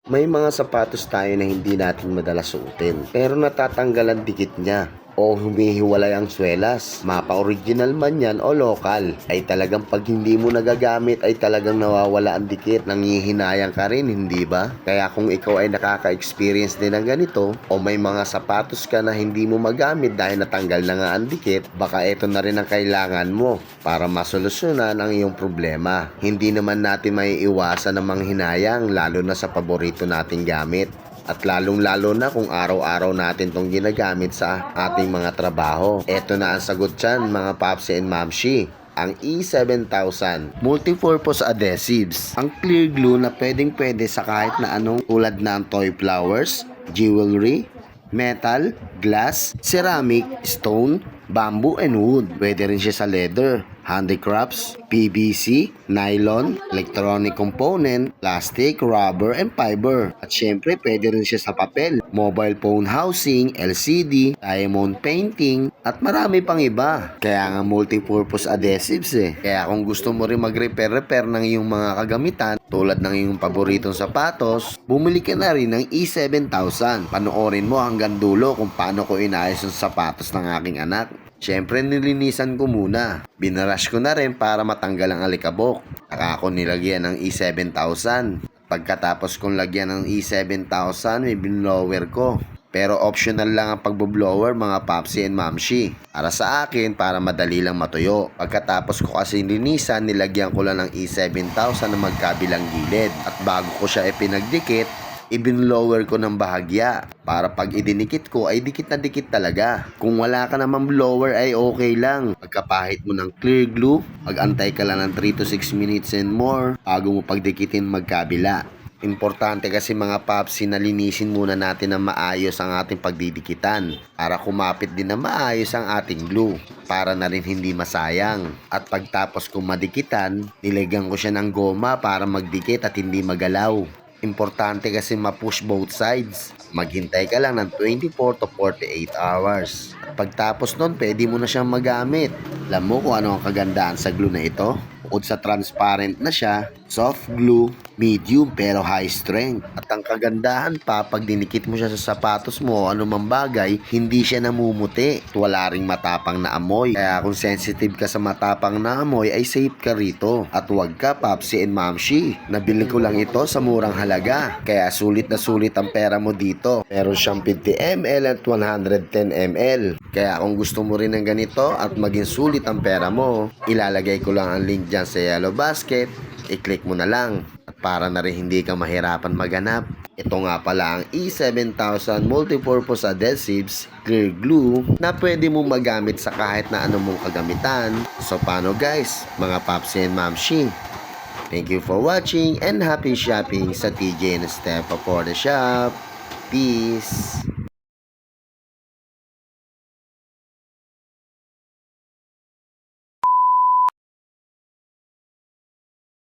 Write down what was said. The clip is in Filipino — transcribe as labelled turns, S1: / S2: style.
S1: May mga sapatos tayo na hindi natin madalas suotin pero natatanggal ang dikit niya o humihiwalay ang swelas. Mapa-original man yan o lokal, ay talagang pag hindi mo nagagamit ay talagang nawawala ang dikit. Nangihinayang ka rin, hindi ba? Kaya kung ikaw ay nakaka-experience din ng ganito o may mga sapatos ka na hindi mo magamit dahil natanggal na nga ang dikit, baka ito na rin ang kailangan mo para masolusyonan ang iyong problema. Hindi naman natin maiiwasan ng manghinayang, lalo na sa paborito nating gamit. At lalong-lalo na kung araw-araw natin tong ginagamit sa ating mga trabaho. Ito na ang sagot dyan, mga Papsi and Mamshi. Ang E7000 Multipurpose Adhesives. Ang clear glue na pwedeng-pwede sa kahit na anong tulad ng toy flowers, jewelry, metal, glass, ceramic, stone, bamboo and wood. Pwede rin siya sa leather, handicrafts, PVC, nylon, electronic component, plastic, rubber, and fiber. At syempre, pwede rin siya sa papel, mobile phone housing, LCD, diamond painting, at marami pang iba. Kaya nga multipurpose adhesives Kaya kung gusto mo rin mag-repair ng iyong mga kagamitan, tulad ng iyong paboritong sapatos, bumili ka na rin ng E7000. Panoorin mo hanggang dulo kung paano ko inayos yung sapatos ng aking anak. Siyempre nilinisan ko muna. Binarush ko na rin para matanggal ang alikabok. Saka ako nilagyan ng E7000. Pagkatapos kong lagyan ng E7000, may binlower ko. Pero optional lang ang pagboblower, mga Papsi and Mamshi. Para sa akin, para madali lang matuyo. Pagkatapos ko kasi linisan, nilagyan ko lang ng E7000 na magkabilang gilid. At bago ko siya ipinagdikit, ibinlower ko ng bahagya para pag idinikit ko ay dikit na dikit talaga. Kung wala ka naman blower ay okay lang. Pagkapahit mo ng clear glue, mag-antay ka lang ng 3 to 6 minutes and more bago mo pagdikitin magkabila. Importante kasi mga paps, sinalinisin muna natin ng maayos ang ating pagdidikitan para kumapit din na maayos ang ating glue para na rin hindi masayang. At pagtapos kong madikitan, nilagyan ko siya ng goma para magdikit at hindi magalaw. Importante kasi ma-push both sides. Maghintay ka lang ng 24 to 48 hours. At pagtapos nun, pwede mo na siyang magamit. Alam mo kung ano ang kagandaan sa glue na ito? Bukod sa transparent na siya, soft glue, medium pero high strength. At ang kagandahan pa, pag dinikit mo siya sa sapatos mo o anumang bagay, hindi siya namumuti. At wala ring matapang na amoy. Kaya kung sensitive ka sa matapang na amoy, ay safe ka rito. At huwag ka, Papsi and Mamshi. Nabili ko lang ito sa murang halaga. Kaya sulit na sulit ang pera mo dito. Meron siyang 50 ml at 110 ml. Kaya kung gusto mo rin ng ganito at maging sulit ang pera mo, ilalagay ko lang ang link dyan sa yellow basket. I-click mo na lang. At para na rin hindi ka mahirapan maghanap, ito nga pala ang E7000 Multipurpose Adhesives Clear Glue na pwede mong magamit sa kahit na anong kagamitan. So paano guys, mga Papsi and Mamshi? Thank you for watching and happy shopping sa TJ and Stepa for the shop. Peace!